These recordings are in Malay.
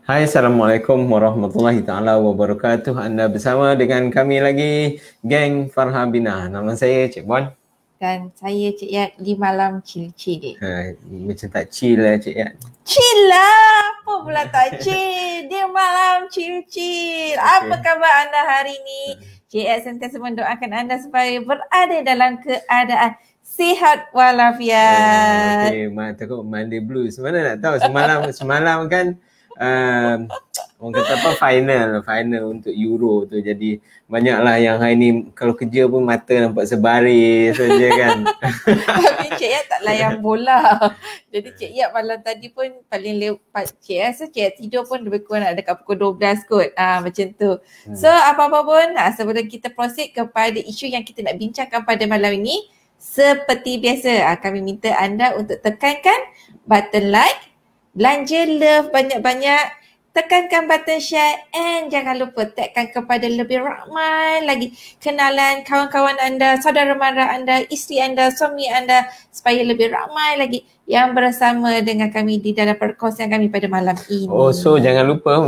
Hai, Assalamualaikum warahmatullahi taala wabarakatuh. Anda bersama dengan kami lagi, geng Farhabina. Nama saya Cik Bon. Dan saya Cik Yat di malam chill-chill. Macam tak chill lah Cik Yat. Chill lah! Apa pula tak chill? Di malam chill-chill. Apa khabar anda hari ini? Cik Yat sentiasa mendoakan anda supaya berada dalam keadaan sihat walafiat. Mak takut Monday Blues. Mana nak tahu semalam kan orang kata apa final untuk Euro tu, jadi banyaklah yang hari ni kalau kerja pun mata nampak sebaris saja kan. Tapi Cik Yat tak layan bola. Jadi Cik Yat malam tadi pun paling Cik Yat tidur pun lebih kurang nak dekat pukul 12 kot. Macam tu. So apa-apa pun sebelum kita proceed kepada isu yang kita nak bincangkan pada malam ini, seperti biasa kami minta anda untuk tekankan button like, belanja love banyak-banyak, tekankan button share and jangan lupa tagkan kepada lebih ramai lagi kenalan kawan-kawan anda, saudara mara anda, isteri anda, suami anda, supaya lebih ramai lagi yang bersama dengan kami di dalam perkongsian kami pada malam ini. So jangan lupa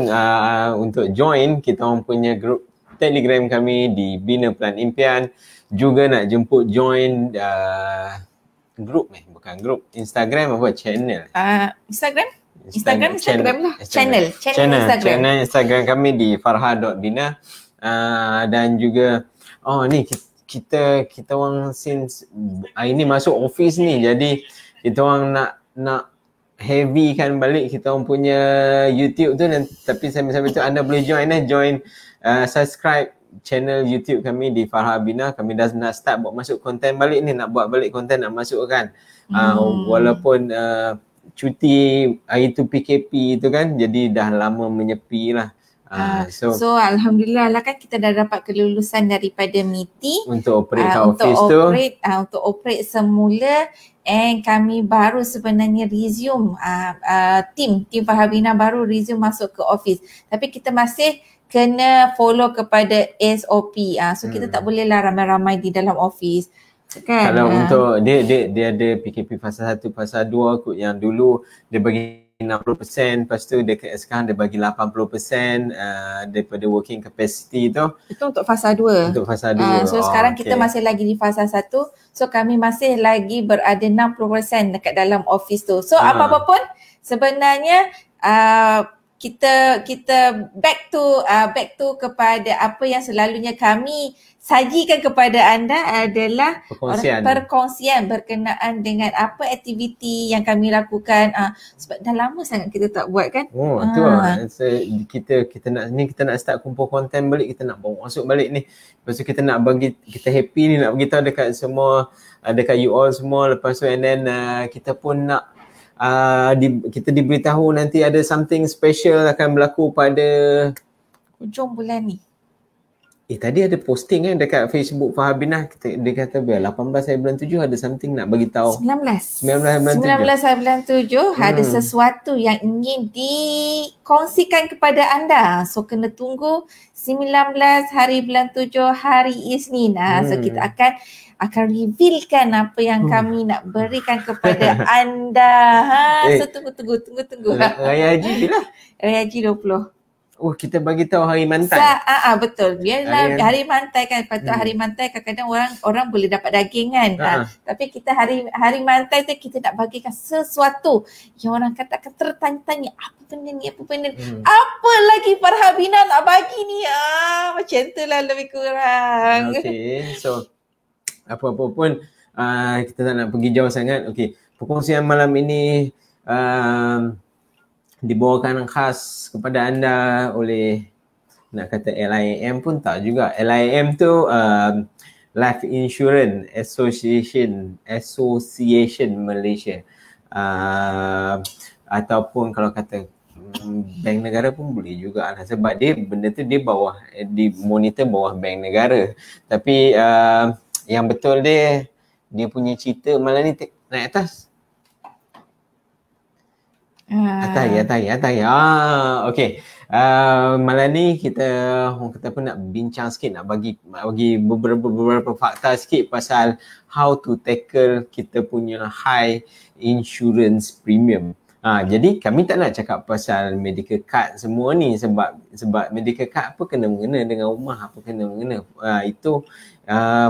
untuk join kita orang punya grup Telegram kami di Bina Plan Impian. Juga nak jemput join grup bukan grup, Instagram apa channel? Instagram lah. Channel Instagram kami di farha.bina. Dan juga ni kita orang since hari ni masuk office ni, jadi kita orang nak heavy kan balik kita orang punya YouTube tu, tapi sambil-sambil tu anda boleh join subscribe channel YouTube kami di Farha Bina. Kami dah nak start buat masuk konten balik ni, nak buat balik konten nak masuk kan. Walaupun cuti hari tu PKP tu kan, jadi dah lama menyepi lah. So Alhamdulillah lah kan kita dah dapat kelulusan daripada MITI untuk operate office tu. Untuk operate semula, and kami baru sebenarnya resume tim Farha Bina baru resume masuk ke office. Tapi kita masih kena follow kepada SOP. So kita tak boleh lah ramai-ramai di dalam office. Kan? Kalau untuk dia ada PKP fasa 1, fasa 2 kot, yang dulu dia bagi 60%, lepas tu sekarang dia bagi 80% daripada working capacity tu. Itu untuk fasa 2. Untuk fasa 2. So sekarang kita masih lagi di fasa 1. So kami masih lagi berada 60% dekat dalam office tu. So apa-apa pun sebenarnya kita back to kepada apa yang selalunya kami sajikan kepada anda adalah perkongsian berkenaan dengan apa aktiviti yang kami lakukan. Sebab dah lama sangat kita tak buat kan. Tu lah. Kita nak start kumpul konten balik, kita nak bawa masuk balik ni. Lepas tu kita nak bagi, kita happy ni nak beritahu dekat semua, dekat you all semua. Lepas tu and then kita pun nak kita diberitahu nanti ada something special akan berlaku pada hujung bulan ni. Tadi ada posting kan dekat Facebook Farha Bina, dia kata 18 hari bulan 7 ada something nak bagi tahu. 19 hari bulan 7 ada sesuatu yang ingin dikongsikan kepada anda. So kena tunggu 19 hari bulan 7 hari Isnin. So kita akan revealkan apa yang kami nak berikan kepada anda. So tunggu. Raya Haji lah. Raya Haji 20. Kita bagi tahu hari mantai. Betul. Biarlah hari mantai kan. Patut hari mantai kadang-kadang orang boleh dapat daging kan. Tapi kita hari mantai tu kita nak bagikan sesuatu yang orang katakan tertanya-tanya, apa benda ni? Apa lagi Farha Bina nak bagi ni? Macam tu lah lebih kurang. Okay. So apa-apa pun kita tak nak pergi jauh sangat. Okay. Perkongsian malam ini dibawakan khas kepada anda oleh, nak kata LIM pun tak juga. LIM tu Life Insurance Association Malaysia. Ataupun kalau kata bank negara pun boleh juga lah. Sebab benda tu di monitor bawah bank negara. Tapi yang betul dia punya cerita malam ni naik atas. Atai. Okay. Malam ni kita pun nak bincang sikit, nak bagi beberapa fakta sikit pasal how to tackle kita punya high insurance premium. Jadi kami tak nak cakap pasal medical card semua ni sebab medical card apa kena mengena dengan rumah, apa kena mengena. Itu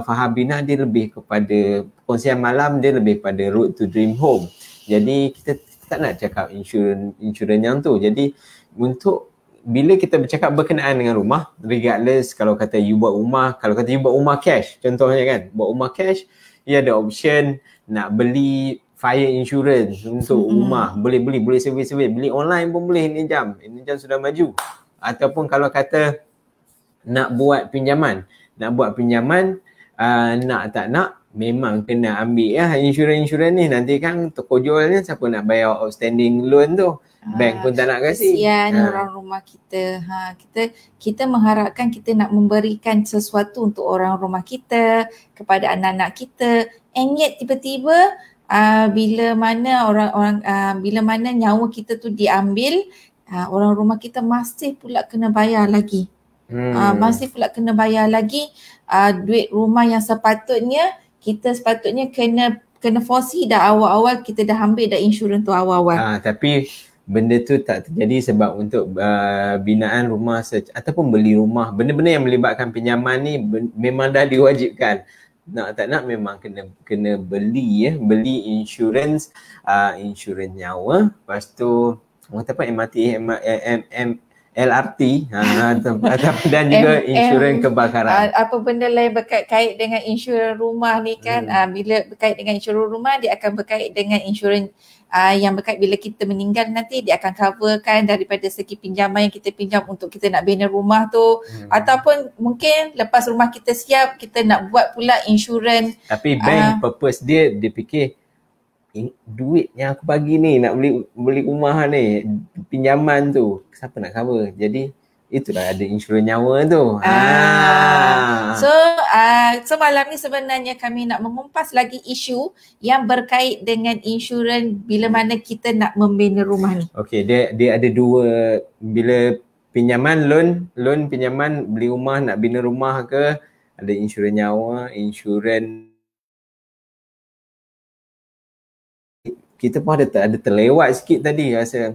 Faham Bina dia lebih kepada perkongsian malam, dia lebih pada road to dream home. Jadi kita tak nak cakap insurans yang tu. Jadi untuk bila kita bercakap berkenaan dengan rumah, regardless kalau kata you buat rumah, kalau kata you buat rumah cash contohnya kan, buat rumah cash, you ada option nak beli fire insurance untuk rumah, boleh survey, beli online pun boleh ini jam sudah maju. Ataupun kalau kata nak buat pinjaman, nak tak nak memang kena ambil insurans ni, nanti kan terkojol ni siapa nak bayar outstanding loan tu, bank pun tak nak kasih. Kesian orang rumah kita. Kita mengharapkan kita nak memberikan sesuatu untuk orang rumah kita, kepada anak-anak kita, and yet tiba-tiba bila mana nyawa kita tu diambil, orang rumah kita masih pula kena bayar lagi. Duit rumah yang sepatutnya kena foresee dah awal-awal, kita dah ambil dah insurans tu awal-awal. Tapi benda tu tak terjadi sebab untuk binaan rumah ataupun beli rumah, benda-benda yang melibatkan pinjaman ni memang dah diwajibkan. Nak tak nak memang kena beli insurans, insurans nyawa, lepas tu orang tahu MRT, LRT dan juga insurans kebakaran. Apa benda lain berkait dengan insurans rumah ni kan, bila berkait dengan insurans rumah, dia akan berkait dengan insurans yang berkait bila kita meninggal nanti, dia akan coverkan daripada segi pinjaman yang kita pinjam untuk kita nak bina rumah tu, ataupun mungkin lepas rumah kita siap, kita nak buat pula insurans. Tapi bank purpose dia fikir duit yang aku bagi ni nak beli rumah ni, pinjaman tu siapa nak cover, jadi itulah ada insurans nyawa tu. So malam ni sebenarnya kami nak mengupas lagi isu yang berkait dengan insurans bila mana kita nak membina rumah ni. Okey, dia ada dua, bila pinjaman loan pinjaman beli rumah, nak bina rumah ke, ada insurans nyawa, insurans. Kita pun ada terlewat sikit tadi, rasa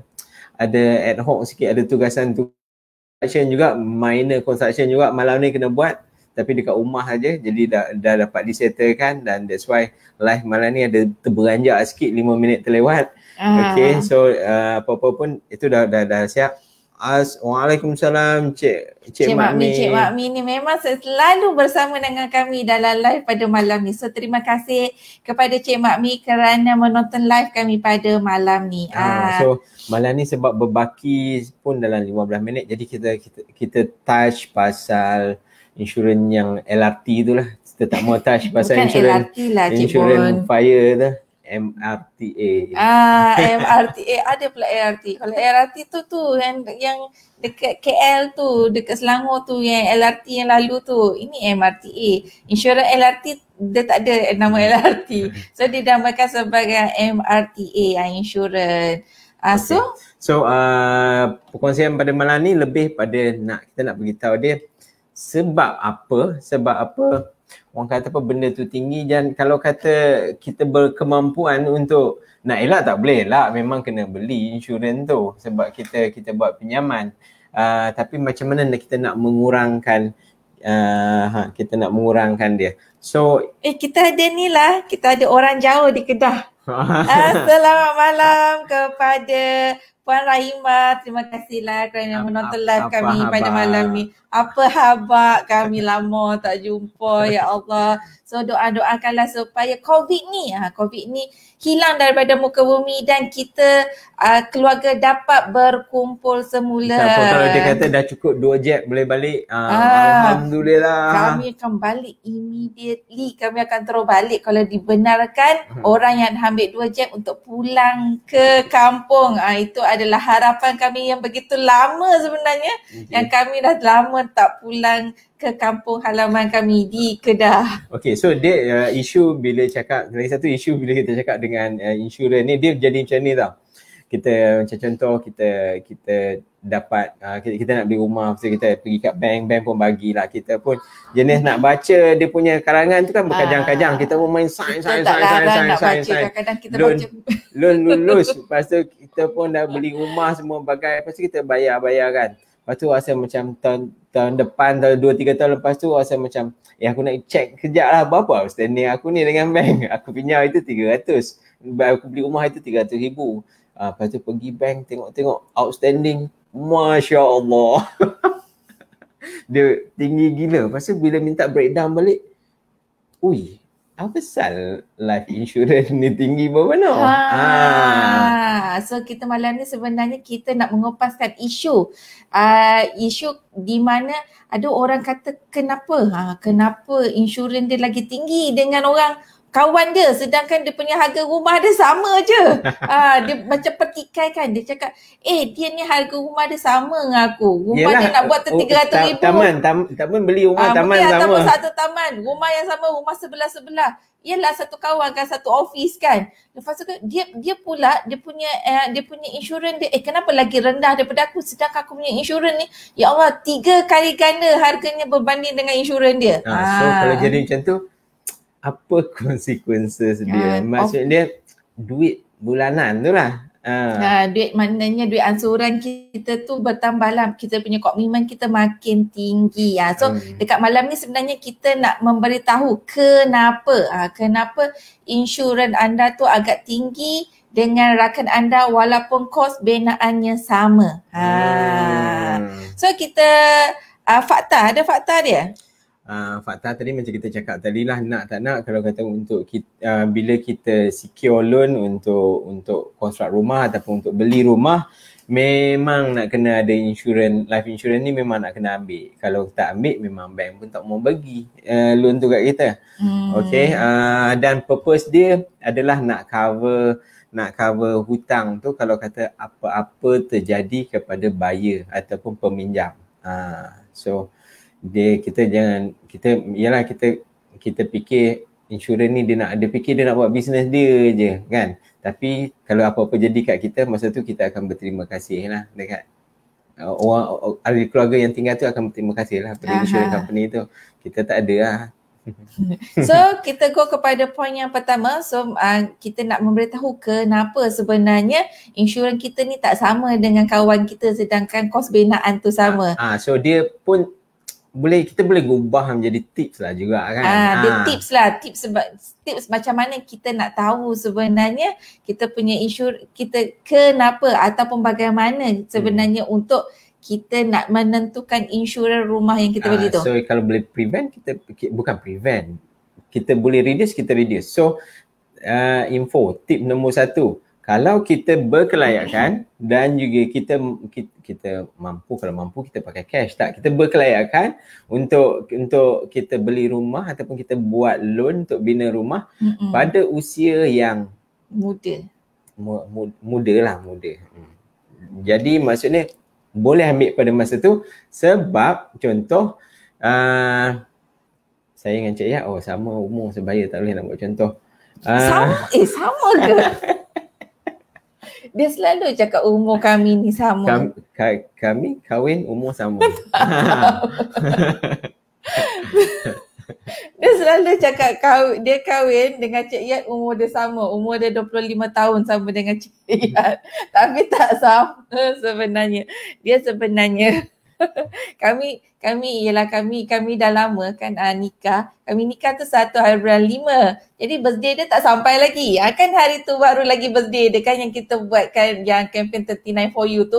ada ad hoc sikit, ada tugasan construction juga, minor construction juga malam ni kena buat, tapi dekat rumah aja, jadi dah dapat disettlekan, dan that's why live malam ni ada terberanjak sikit, 5 minit terlewat. Okay, so apa-apa pun itu dah siap. Waalaikumsalam Cik Makmi. Cik Makmi ni memang selalu bersama dengan kami dalam live pada malam ni. So terima kasih kepada Cik Makmi kerana menonton live kami pada malam ni. So malam ni sebab berbaki pun dalam 15 minit, jadi kita touch pasal insurans yang LRT tu lah. Kita tak mau touch pasal insurans fire tu. MRTA. MRTA ada pula LRT. Kalau LRT tu yang dekat KL tu, dekat Selangor tu, yang LRT yang lalu tu, ini MRTA. Insurans LRT dia tak ada nama LRT. So dinamakan sebagai MRTA insurans. So perkongsian pada malam ni lebih pada kita nak beritahu dia sebab apa orang kata apa benda tu tinggi, dan kalau kata kita berkemampuan untuk nak elak tak boleh elak, memang kena beli insurans tu sebab kita buat pinjaman. Tapi macam mana kita nak mengurangkan dia. So kita ada orang jauh di Kedah. Selamat malam kepada Puan Rahimah, terima kasihlah kerana menonton live kami pada malam ni. Apa khabar? Kami lama tak jumpa, ya Allah. So doakanlah supaya COVID ni hilang daripada muka bumi dan kita keluarga dapat berkumpul semula. Kalau dia kata dah cukup 2 jab boleh balik, Alhamdulillah. Kami akan balik immediately. Kami akan terus balik kalau dibenarkan orang yang ambil 2 jab untuk pulang ke kampung. Itu adalah harapan kami yang begitu lama sebenarnya. Yang kami dah lama tak pulang ke kampung halaman kami di Kedah. Okay, so dia isu bila cakap, lagi satu isu bila kita cakap dengan insurans ni, dia jadi macam ni tau. kita macam contoh kita dapat kita nak beli rumah, so kita pergi kat bank pun bagilah. Kita pun jenis nak baca dia punya karangan tu kan berkajang-kajang, kita pun main sign. Kadang-kadang kita baca Loan lulus, lepas tu kita pun dah beli rumah semua bagai, lepas tu kita bayar kan. Lepas tu rasa macam tahun depan, tahun 2-3 tahun lepas tu rasa macam aku nak check kejap lah berapa outstanding aku ni dengan bank. Aku pinjam itu 300, aku beli rumah itu 300,000. Lepas tu pergi bank tengok outstanding, Masya Allah. Dia tinggi gila. Lepas tu bila minta breakdown balik, ui, apa pasal life insurance ni tinggi berapa? So kita malam ni sebenarnya kita nak mengupaskan isu di mana ada orang kata kenapa insurans dia lagi tinggi dengan orang kawan dia, sedangkan dia punya harga rumah dia sama je. Dia macam pertikai kan, dia cakap dia ni harga rumah dia sama dengan aku. Rumah dia nak buat 300,000. Taman beli rumah taman sama. Ataupun satu taman, rumah yang sama, rumah sebelah-sebelah. Ialah satu kawan kan, satu office kan. Lepas tu dia pula dia punya insurans dia kenapa lagi rendah daripada aku, sedangkan aku punya insurans ni ya Allah 3 kali ganda harganya berbanding dengan insurans dia. So kalau jadi macam tu, apa consequences dia? Maksudnya duit bulanan tu lah. Duit maknanya duit ansuran kita tu bertambah lah. Kita punya komitmen kita makin tinggi. So dekat malam ni sebenarnya kita nak memberitahu kenapa insurans anda tu agak tinggi dengan rakan anda walaupun kos benaannya sama. So kita ada fakta dia. Fakta tadi macam kita cakap tadi lah, nak tak nak kalau kata untuk kita, bila kita secure loan untuk construct rumah ataupun untuk beli rumah, memang nak kena ada insurans. Life insurance ni memang nak kena ambil. Kalau tak ambil memang bank pun tak mau bagi loan tu kat kita. Okay, dan purpose dia adalah nak cover hutang tu kalau kata apa-apa terjadi kepada buyer ataupun peminjam. So kita fikir insurans ni dia nak buat bisnes dia je kan. Tapi kalau apa-apa jadi kat kita, masa tu kita akan berterima kasih lah dekat orang ahli keluarga yang tinggal tu, akan berterima kasih lah pada insurans company tu. Kita tak ada lah. So kita go kepada poin yang pertama. So kita nak memberitahu kenapa sebenarnya insurans kita ni tak sama dengan kawan kita sedangkan kos benaan tu sama. So dia pun kita boleh ubah menjadi tips lah juga kan. Dia tips macam mana kita nak tahu sebenarnya kita punya kita kenapa ataupun bagaimana sebenarnya untuk kita nak menentukan insurans rumah yang kita beli tu. So kalau boleh prevent, kita boleh reduce, kita reduce. So tip nombor 1, kalau kita berkelayakan dan juga kita mampu, kalau mampu kita pakai cash, tak, kita berkelayakan untuk kita beli rumah ataupun kita buat loan untuk bina rumah pada usia yang muda. Jadi maksudnya boleh ambil pada masa tu, sebab contoh saya dengan Cik Yat sama umur sebaya, tak boleh nak buat contoh. Sama ke? Dia selalu cakap umur kami ni sama. Kami kahwin umur sama. Dia selalu cakap dia kahwin dengan Cik Yat umur dia sama. Umur dia 25 tahun sama dengan Cik Yat. Tapi tak sama sebenarnya. Dia sebenarnya kami dah lama kan nikah. Kami nikah tu 1 hari bulan 5. Jadi birthday dia tak sampai lagi. Kan hari tu baru lagi birthday dia kan yang kita buat kan, yang campaign 39 for you tu.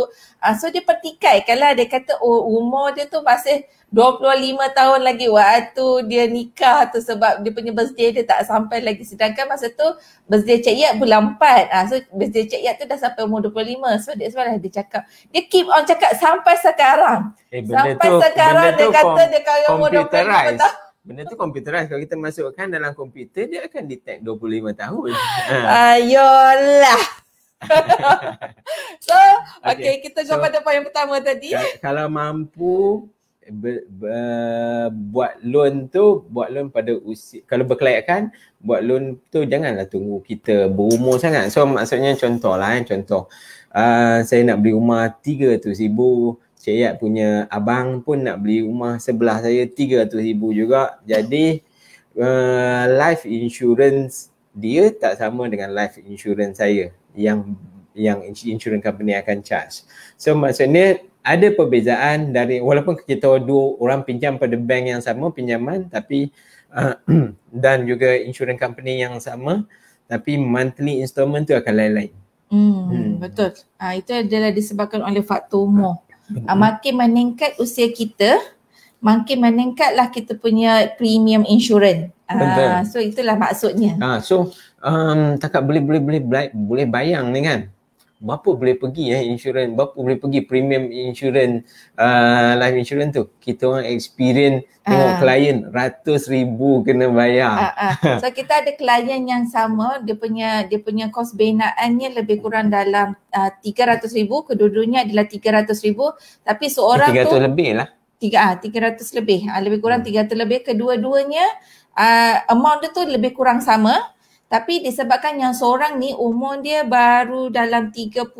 So dia pertikai lah, dia kata umur dia tu masih 25 tahun lagi waktu dia nikah tu, sebab dia punya birthday dia tak sampai lagi. Sedangkan masa tu birthday Cik Yat bulan 4. So birthday Cik Yat tu dah sampai umur 25. So dia cakap, dia keep on cakap sampai sekarang. Sekarang dia kata dia kahwin umur 25 tahun. Benda tu computerized. Kalau kita masukkan dalam komputer, dia akan detect 25 tahun. Ayolah. So, okay, kita go pada poin pertama tadi. Kalau mampu, buat loan pada usia, kalau berkelayakan buat loan tu janganlah tunggu kita berumur sangat. So maksudnya contoh, saya nak beli rumah 300,000, Cik Yat punya abang pun nak beli rumah sebelah saya 300,000 juga. Jadi life insurance dia tak sama dengan life insurance saya yang insurance company akan charge. So maksudnya ada perbezaan dari, walaupun kita dua orang pinjam pada bank yang sama pinjaman, tapi dan juga insurance company yang sama, tapi monthly installment tu akan lain-lain. Betul. Itu adalah disebabkan oleh faktor umur. Makin meningkat usia kita, makin meningkatlah kita punya premium insurance. So itulah maksudnya. Takak boleh bayang ni kan, berapa boleh pergi insurans, berapa boleh pergi premium insurance, life insurance tu. Kita orang experience tengok klien ratus ribu kena bayar. So kita ada klien yang sama, dia punya kos benaannya lebih kurang dalam 300,000, kedua-duanya adalah 300,000, tapi seorang 300 lebih lah. 300 lebih, lebih kurang 300 lebih, kedua-duanya amount dia tu lebih kurang sama. Tapi disebabkan yang seorang ni umur dia baru dalam 31,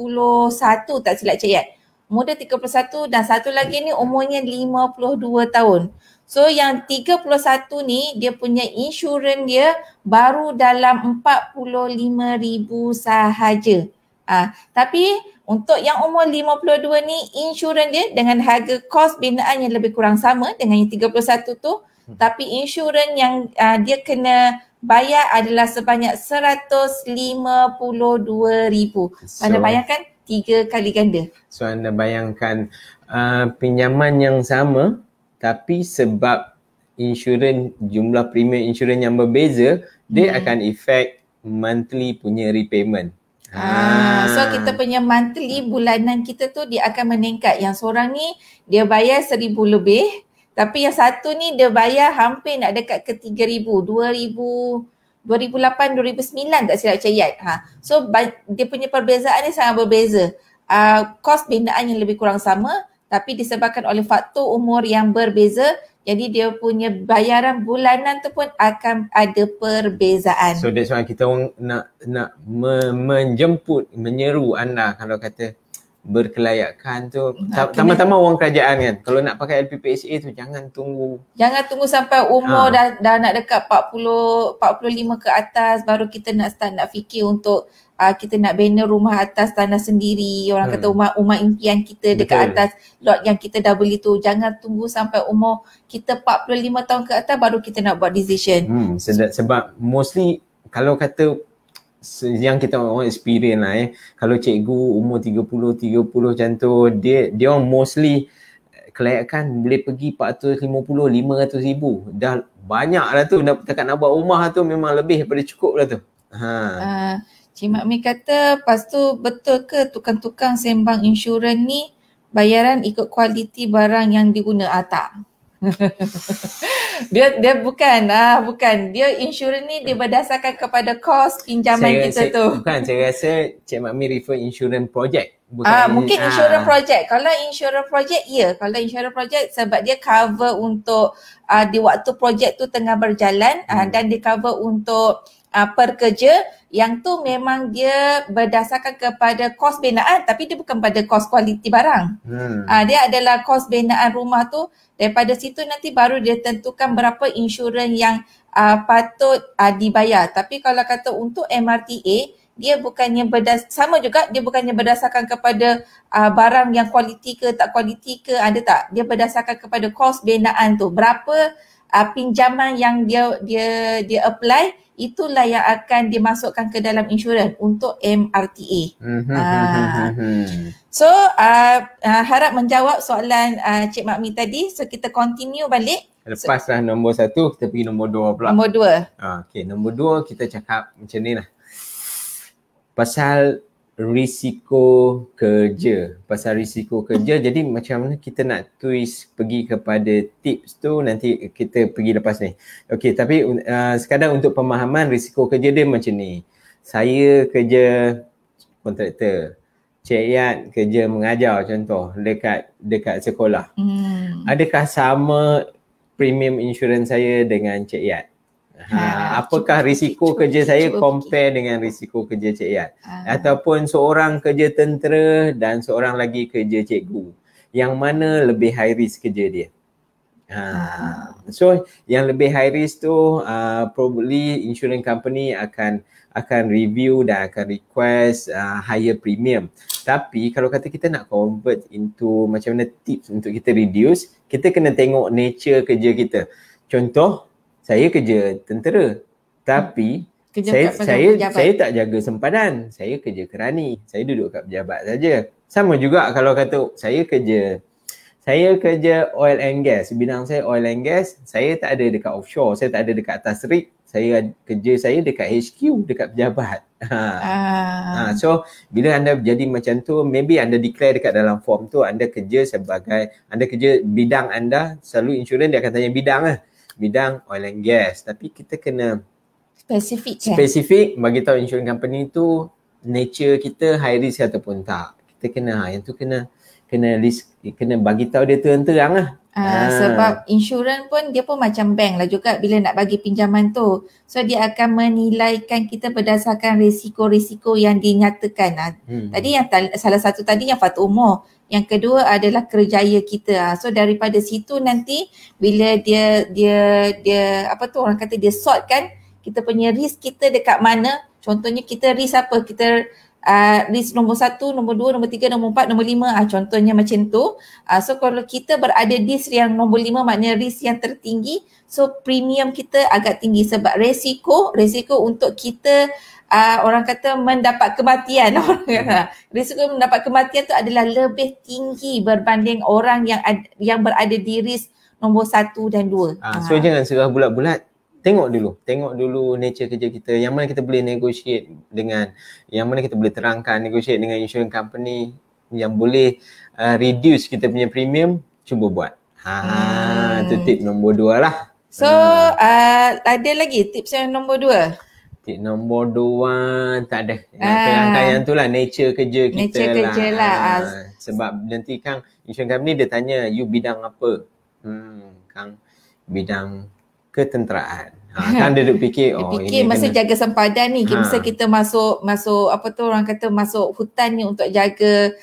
tak silap Cik Yat. Umur dia 31 dan satu lagi ni umurnya 52 tahun. So yang 31 ni dia punya insurans dia baru dalam 45,000 sahaja. Tapi untuk yang umur 52 ni insurans dia dengan harga kos binaan yang lebih kurang sama dengan yang 31 tu. Tapi insurans yang dia kena bayar adalah sebanyak 152,000. Anda bayangkan 3 kali ganda. So anda bayangkan pinjaman yang sama, tapi sebab insurans, jumlah premium insurans yang berbeza, dia akan efek monthly punya repayment. So kita punya monthly bulanan kita tu dia akan meningkat. Yang seorang ni dia bayar 1,000 lebih, tapi yang satu ni dia bayar hampir nak dekat ke 3,000, 2008, 2009 tak silap Cik Yat. So dia punya perbezaan ni sangat berbeza. Kos binaan yang lebih kurang sama, tapi disebabkan oleh faktor umur yang berbeza, jadi dia punya bayaran bulanan tu pun akan ada perbezaan. So that's why kita orang nak menyeru anda kalau kata berkelayakan tu, tambah-tambah orang kerajaan kan, kalau nak pakai LPPSA tu jangan tunggu sampai umur dah nak dekat 45 ke atas baru kita nak start nak fikir untuk kita nak bina rumah atas tanah sendiri, orang kata rumah impian kita dekat atas lot yang kita dah beli tu. Jangan tunggu sampai umur kita 45 tahun ke atas baru kita nak buat decision. Sebab mostly kalau kata yang kita orang experience lah kalau cikgu umur 30 macam tu, dia orang mostly kelayakan boleh pergi 450-500 ribu. Dah banyak lah tu, nak buat rumah tu memang lebih daripada cukup lah tu. Cik Mak Mi kata, lepas tu betul ke tukang-tukang sembang insurans ni bayaran ikut kualiti barang yang diguna? Tak. Dia bukan. Dia insurans ni dia berdasarkan kepada kos pinjaman kita tu. Bukan, saya rasa Cik Mak Mi refer insurans project. Mungkin insurans project. Kalau insurans project, ya. Kalau insurans project sebab dia cover untuk di waktu projek tu tengah berjalan dan dia cover untuk pekerja yang tu memang dia berdasarkan kepada kos binaan, tapi dia bukan pada kos kualiti barang. Dia adalah kos binaan rumah tu. Daripada situ nanti baru dia tentukan berapa insurans yang patut dibayar. Tapi kalau kata untuk MRTA, dia bukannya sama juga, dia bukannya berdasarkan kepada barang yang kualiti ke tak kualiti ke, ada tak? Dia berdasarkan kepada kos binaan tu. Berapa pinjaman yang dia apply, itulah yang akan dimasukkan ke dalam insurans untuk MRTA. So harap menjawab soalan Cik Mak Mi tadi. So kita continue balik. Lepaslah nombor 1, kita pergi nombor 2 pula. Nombor 2. Okay, nombor 2 kita cakap macam ni lah. Pasal risiko kerja. Jadi macam mana kita nak twist pergi kepada tips tu, nanti kita pergi lepas ni. Okey, tapi sekadar untuk pemahaman risiko kerja dia macam ni. Saya kerja kontraktor. Cik Yat kerja mengajar contoh dekat sekolah. Adakah sama premium insurans saya dengan Cik Yat? Apakah risiko kerja saya compare dengan risiko kerja Cik Yat? Ataupun seorang kerja tentera dan seorang lagi kerja cikgu, yang mana lebih high risk kerja dia? So yang lebih high risk tu probably insurance company akan review dan akan request higher premium. Tapi kalau kata kita nak convert into macam mana tips untuk kita reduce, kita kena tengok nature kerja kita. Contoh, saya kerja tentera tapi saya tak jaga sempadan. Saya kerja kerani. Saya duduk kat pejabat saja. Sama juga kalau kata saya kerja oil and gas. Bidang saya oil and gas. Saya tak ada dekat offshore. Saya tak ada dekat atas rig. Kerja saya dekat HQ, dekat pejabat. So bila anda jadi macam tu, maybe anda declare dekat dalam form tu anda kerja bidang anda, selalu insurans dia akan tanya bidang lah. Bidang oil and gas. Tapi kita kena spesifik bagi tahu insurance company tu nature kita high risk ataupun tak. Kita yang tu kena bagi tahu dia terang-terang lah. Sebab insurans pun dia pun macam bank lah juga bila nak bagi pinjaman tu. So dia akan menilaikan kita berdasarkan risiko-risiko yang dinyatakan. Tadi yang salah satu tadi yang faktor umur. Yang kedua adalah kerjaya kita. So daripada situ nanti bila dia orang kata dia sort kan kita punya risk kita dekat mana. Contohnya kita risk apa? Kita risk nombor 1, nombor 2, nombor 3, nombor 4, nombor 5. Contohnya macam tu. So kalau kita berada di risk yang nombor 5 maknanya risk yang tertinggi. So premium kita agak tinggi sebab resiko untuk kita orang kata mendapat kematian. Risiko mendapat kematian tu adalah lebih tinggi berbanding orang yang berada di risk nombor 1 dan 2. So jangan serah bulat-bulat. Tengok dulu nature kerja kita, yang mana kita boleh negotiate dengan, yang mana kita boleh terangkan negotiate dengan insurance company yang boleh reduce kita punya premium, cuba buat. Itu tip nombor 2 lah. So ada lagi tips yang nombor 2? Tip nombor 2 tak ada. Terangkan yang tu lah, nature kerja kita nature kerja lah. Sebab nanti Kang insurance company dia tanya you bidang apa? Kang bidang ketenteraan. Kan dia duk fikir masa jaga sempadan ni, masa kita masuk apa tu orang kata masuk hutan ni untuk jaga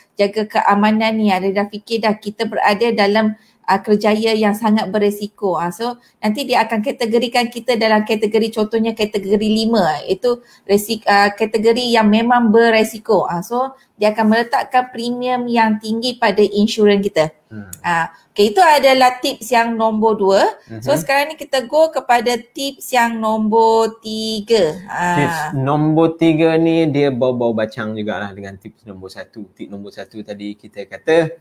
keamanan ni, dia dah fikir dah kita berada dalam kerjaya yang sangat beresiko. So nanti dia akan kategorikan kita dalam kategori, contohnya kategori 5. Itu kategori yang memang beresiko. So dia akan meletakkan premium yang tinggi pada insurans kita. Okay, itu adalah tips yang nombor 2. So sekarang ni kita go kepada tips yang nombor 3. Tips nombor 3 ni dia bau-bau bacang jugalah dengan tips nombor 1. Tips nombor 1 tadi kita kata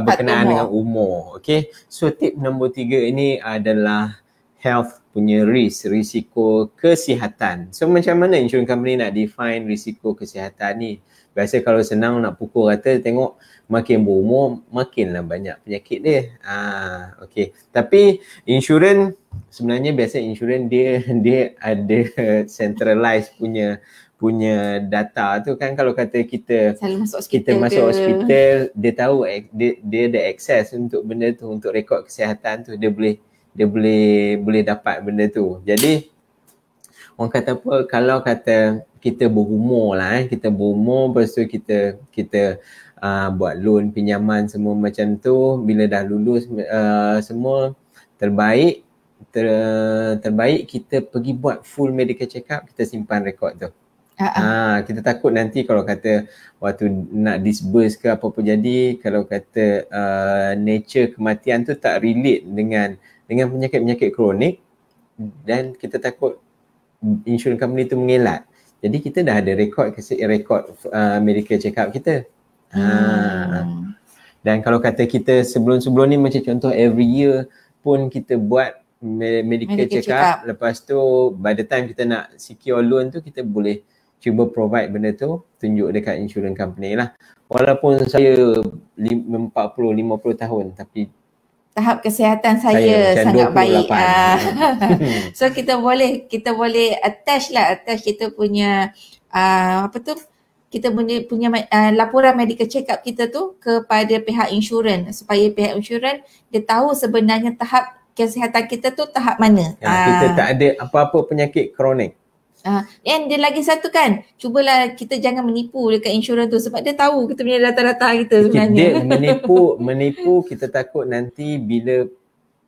berkenaan dengan umur. Okay, so tips nombor 3 ini adalah health punya risiko kesihatan. So macam mana insurance company nak define risiko kesihatan ni? Biasa kalau senang nak pukul rata, tengok makin berumur makinlah banyak penyakit dia. Okay. Tapi insurans sebenarnya biasa insurans dia ada centralized punya data tu kan. Kalau kata kita masuk hospital, dia tahu dia ada akses untuk benda tu, untuk rekod kesihatan tu, dia boleh dapat benda tu. Jadi orang kata apa, kalau kata kita berumur lah kita berumur, lepas tu kita buat loan, pinjaman semua macam tu, bila dah lulus semua, terbaik kita pergi buat full medical check up, kita simpan rekod tu. Kita takut nanti kalau kata waktu nak disburse ke apa-apa jadi, kalau kata nature kematian tu tak relate dengan penyakit-penyakit kronik, dan kita takut insurance company tu mengelak. Jadi kita dah ada rekod medical check up kita. Dan kalau kata kita sebelum ni macam contoh every year pun kita buat medical check up, lepas tu by the time kita nak secure loan tu, kita boleh cuba provide benda tu, tunjuk dekat insurance company lah. Walaupun saya 40-50 tahun tapi tahap kesihatan saya sangat baik. So kita boleh attach kita punya kita punya laporan medical check up kita tu kepada pihak insurans supaya pihak insurans dia tahu sebenarnya tahap kesihatan kita tu tahap mana. Kita tak ada apa-apa penyakit kronik. Dan dia lagi satu kan, cubalah kita jangan menipu dekat insurans tu sebab dia tahu kita punya data-data kita sebenarnya. Dia menipu kita takut nanti bila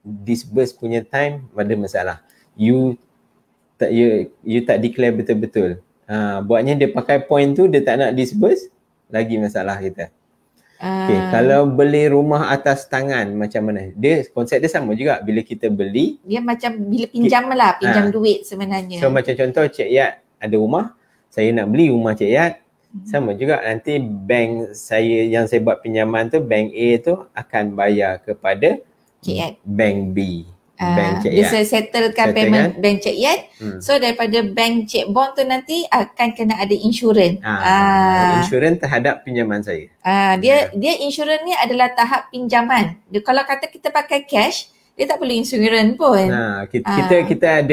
disburse punya time ada masalah. You tak declare betul-betul. Buatnya dia pakai point tu, dia tak nak disburse, lagi masalah kita. Okay, kalau beli rumah atas tangan macam mana? Dia konsep dia sama juga. Bila kita beli, dia macam bila pinjam duit sebenarnya. So macam contoh Cik Yat ada rumah, saya nak beli rumah Cik Yat, sama juga nanti bank saya yang saya buat pinjaman tu, bank A tu akan bayar kepada Cik Yat, bank B. Bank Cik dia Yat. settlekan payment bank Cik Yat. So daripada bank Cik Bon tu nanti akan kena ada insurans. Insurans terhadap pinjaman saya. Dia insurans ni adalah tahap pinjaman. Dia, kalau kata kita pakai cash, dia tak perlu insurans pun. Kita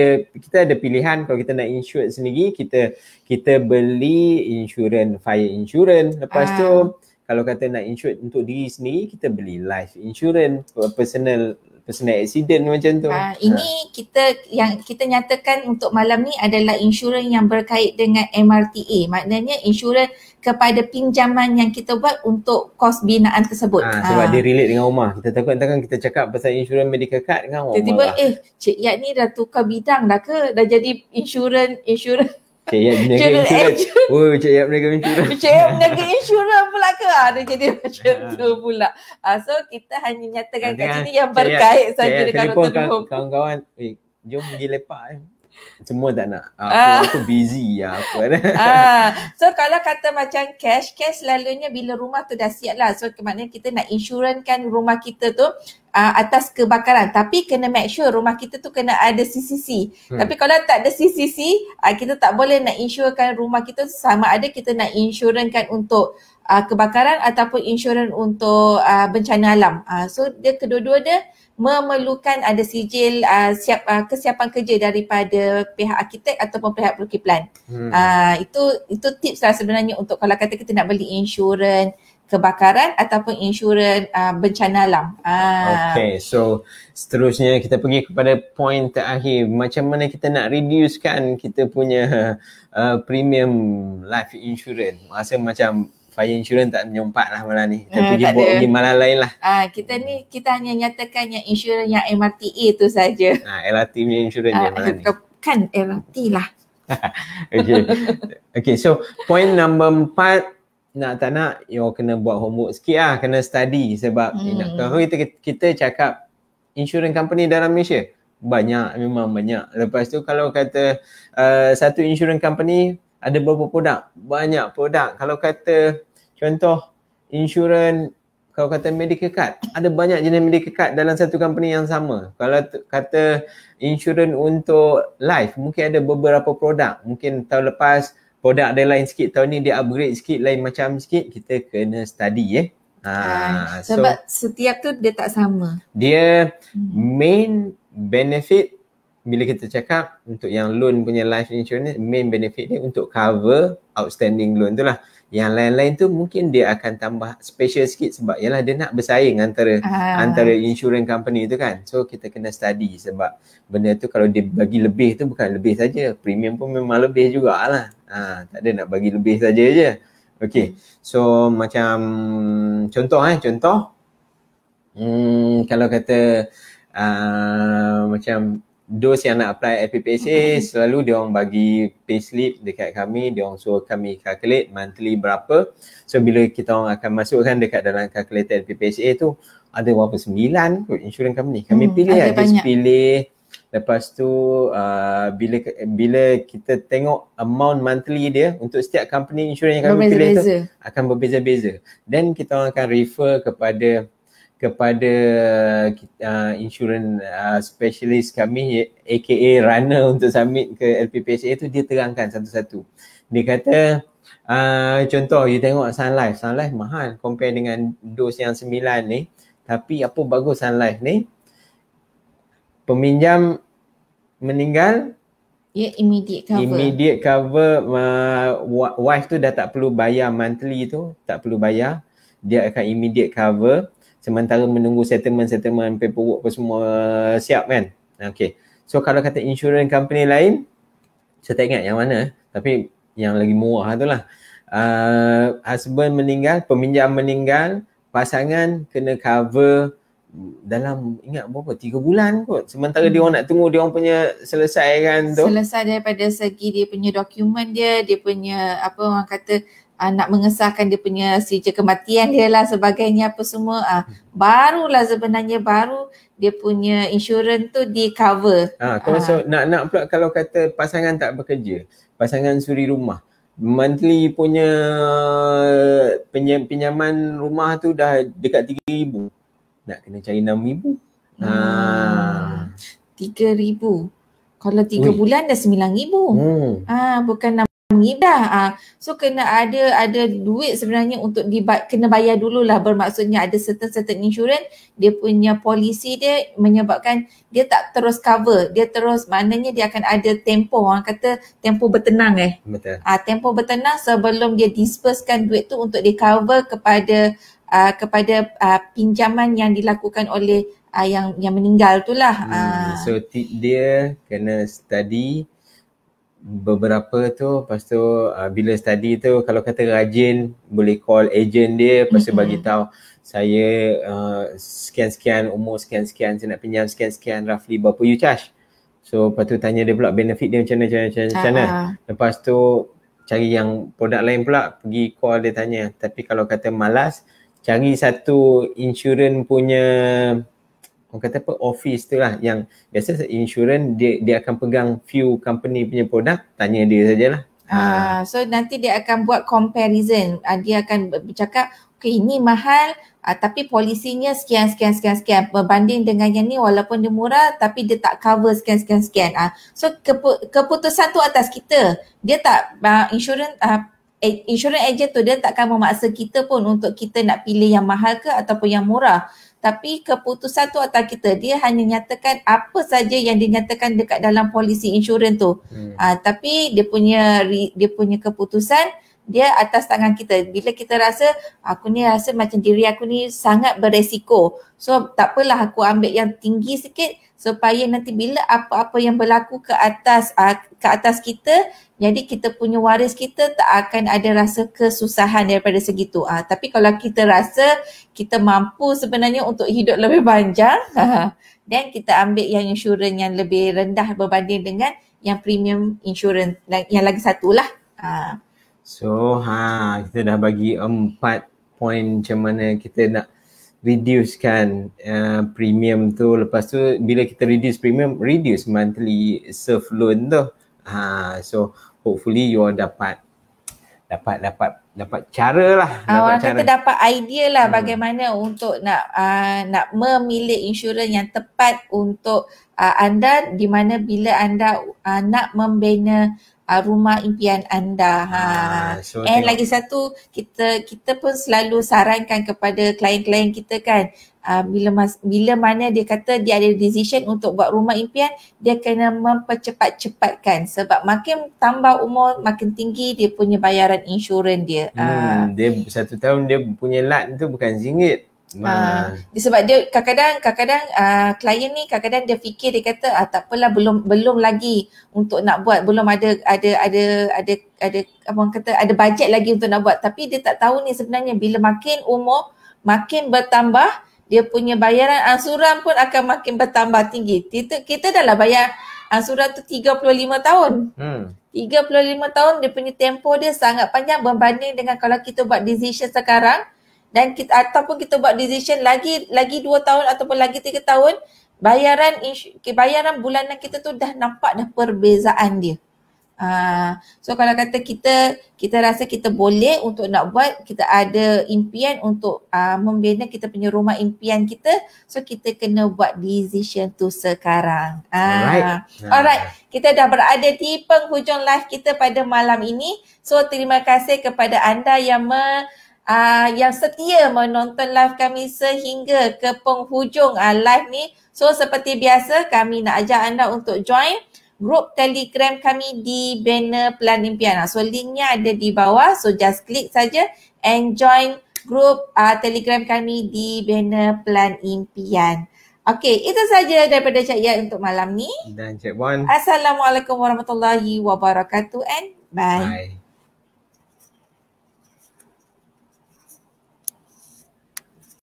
ada pilihan. Kalau kita nak insure sendiri, kita beli insurans, fire insurans. Lepas tu kalau kata nak insure untuk diri sendiri, kita beli life insurance, personal accident macam tu. Ini kita nyatakan untuk malam ni adalah insurans yang berkait dengan MRTA. Maknanya insurans kepada pinjaman yang kita buat untuk kos binaan tersebut. Sebab dia relate dengan rumah. Kita takkan kita cakap pasal insurans medical card dengan rumah. Tiba-tiba Cik Yat ni dah tukar bidang dah ke? Dah jadi insurans Cik Yat berniaga insurans. Oh, Cik Yat berniaga insurans. Cik Yat berniaga insurans pula ke? Dia jadi macam tu pula. So kita hanya nyatakan kat sini yang berkait saja dengan Dr. Nur. Kawan-kawan, jom pergi lepak. Semua tak nak. Aku busy aku. So kalau kata macam cash selalunya bila rumah tu dah siap lah. So maknanya kita nak insurankan rumah kita tu atas kebakaran. Tapi kena make sure rumah kita tu kena ada CCC. Tapi kalau tak ada CCC, kita tak boleh nak insurkan rumah kita tu, sama ada kita nak insurankan untuk kebakaran ataupun insurans untuk bencana alam. So dia kedua-dua dia memerlukan ada sijil kesiapan kerja daripada pihak arkitek ataupun pihak pelukis Itu tips lah sebenarnya untuk kalau kata kita nak beli insurans kebakaran ataupun insurans bencana alam. Okay, so seterusnya kita pergi kepada point terakhir. Macam mana kita nak reducekan kita punya premium life insurance. Rasa macam fire insurance tak menyompat lah malam ni. Kita pergi malam lain lah. Kita hanya nyatakan yang insurans yang MRTA tu saja. LRT punya insurans je malam ni. Kan LRT lah. Okay, so point number 4, nak tak nak, you kena buat homework sikit lah. Kena study sebab kalau kita cakap insurance company dalam Malaysia, memang banyak. Lepas tu kalau kata satu insurance company ada berapa produk? Banyak produk. Kalau kata contoh insurans, kalau kata medical card, ada banyak jenis medical card dalam satu company yang sama. Kalau kata insurans untuk life, mungkin ada beberapa produk. Mungkin tahun lepas produk dia lain sikit, tahun ni dia upgrade sikit, lain macam sikit. Kita kena study sebab setiap tu dia tak sama. Dia main benefit bila kita cakap untuk yang loan punya life insurance, main benefit dia untuk cover outstanding loan tu lah. Yang lain-lain tu mungkin dia akan tambah special sikit sebab yalah dia nak bersaing antara insurance company tu kan. So kita kena study sebab benda tu kalau dia bagi lebih tu bukan lebih saja, premium pun memang lebih jugalah. Tak ada nak bagi lebih saja je. Okay, so macam contoh kalau kata macam those yang nak apply LPPSA, selalu dia orang bagi payslip dekat kami, dia orang suruh kami calculate monthly berapa. So bila kita orang akan masukkan dekat dalam calculator LPPSA tu, ada berapa 9 kot insurance company. Kami pilih just pilih. Lepas tu bila kita tengok amount monthly dia untuk setiap company insurance yang kami pilih tu akan berbeza-beza. Dan kita orang akan refer kepada insurance specialist kami aka runner untuk submit ke LPPSA tu. Dia terangkan satu-satu. Dia kata contoh you tengok Sun Life mahal compare dengan dos yang 9 ni. Tapi apa bagus Sun Life ni, peminjam meninggal Ya, immediate cover. Immediate cover, wife tu dah tak perlu bayar monthly tu, tak perlu bayar. Dia akan immediate cover sementara menunggu settlement paperwork apa semua siap kan. Okay. So kalau kata insurance company lain, saya tak ingat yang mana, tapi yang lagi murah tu lah. Husband meninggal, peminjam meninggal, pasangan kena cover dalam ingat berapa 3 bulan kot, sementara dia orang nak tunggu dia orang punya selesai kan tu. Selesai daripada segi dia punya dokumen dia punya apa orang kata nak mengesahkan dia punya sijil kematian dia lah sebagainya apa semua, barulah sebenarnya dia punya insurans tu di cover. So nak pula kalau kata pasangan tak bekerja, pasangan suri rumah, monthly punya pinjaman rumah tu dah dekat 3,000, nak kena cari 6,000. 3,000. Kalau 3 bulan dah 9,000. Bukan 6,000 dah. So kena ada duit sebenarnya untuk kena bayar dululah. Bermaksudnya ada certain insurance, dia punya polisi dia menyebabkan dia tak terus cover. Dia terus, maknanya dia akan ada tempoh, orang kata tempoh bertenang Betul. Tempoh bertenang sebelum dia disbursekan duit tu untuk di cover kepada pinjaman yang dilakukan oleh yang meninggal tu lah. So tip dia kena study beberapa tu, lepas tu bila study tu kalau kata rajin boleh call agent dia, lepas tu bagi tahu saya sekian-sekian, umur sekian-sekian, saya nak pinjam sekian-sekian, roughly berapa you charge. So lepas tu tanya dia pula benefit dia macam mana. Lepas tu cari yang produk lain pula, pergi call dia tanya. Tapi kalau kata malas, cari satu insurans punya, orang kata apa, office tu lah, yang biasa insurans dia akan pegang few company punya produk, tanya dia sajalah. So nanti dia akan buat comparison. Dia akan bercakap, okay ini mahal tapi polisinya sekian berbanding dengan yang ni walaupun dia murah tapi dia tak cover sekian. So keputusan tu atas kita. Dia tak insurans agent tu dia takkan memaksa kita pun untuk kita nak pilih yang mahal ke ataupun yang murah. Tapi keputusan tu atas kita. Dia hanya nyatakan apa saja yang dinyatakan dekat dalam polisi insurans tu. Tapi dia punya keputusan dia atas tangan kita. Bila kita rasa aku ni rasa macam diri aku ni sangat beresiko, so tak apalah aku ambil yang tinggi sikit supaya nanti bila apa-apa yang berlaku ke atas kita, jadi kita punya waris kita tak akan ada rasa kesusahan daripada segitu. Tapi kalau kita rasa kita mampu sebenarnya untuk hidup lebih panjang, dan kita ambil yang insurans yang lebih rendah berbanding dengan yang premium insurans yang lagi satu lah. So kita dah bagi 4 point macam mana kita nak reducekan premium tu. Lepas tu bila kita reduce monthly surf loan tu. So hopefully you all dapat cara lah. Orang kata dapat idea lah bagaimana untuk nak memilih insurans yang tepat untuk anda, di mana bila anda nak membina rumah impian anda. So Lagi satu, kita pun selalu sarankan kepada klien-klien kita kan, bila mana dia kata dia ada decision untuk buat rumah impian, dia kena mempercepat-cepatkan sebab makin tambah umur, makin tinggi dia punya bayaran insurans dia. Dia 1 tahun dia punya lat tu bukan RM1. Sebab dia kadang-kadang klien ni kadang-kadang dia fikir, dia kata tak apalah, belum lagi untuk nak buat, belum ada apa orang kata, ada bajet lagi untuk nak buat. Tapi dia tak tahu ni sebenarnya bila makin umur makin bertambah, dia punya bayaran ansuran pun akan makin bertambah tinggi. Kita dah lah bayar ansuran tu 35 tahun. 35 tahun dia punya tempoh dia sangat panjang berbanding dengan kalau kita buat decision sekarang, dan ataupun kita buat decision lagi 2 tahun ataupun lagi 3 tahun, bayaran bulanan kita tu dah nampak dah perbezaan dia. So kalau kata kita rasa kita boleh untuk nak buat, kita ada impian untuk membina kita punya rumah impian kita, so kita kena buat decision tu sekarang. Alright. Kita dah berada di penghujung live kita pada malam ini. So terima kasih kepada anda yang setia menonton live kami sehingga ke penghujung live ni. So seperti biasa, kami nak ajak anda untuk join grup Telegram kami di banner Pelan Impian. So linknya ada di bawah. So just klik saja and join grup Telegram kami di banner Pelan Impian. Okey, itu saja daripada Cik Yat untuk malam ni. Dan Cik Puan. Assalamualaikum warahmatullahi wabarakatuh and bye. Bye.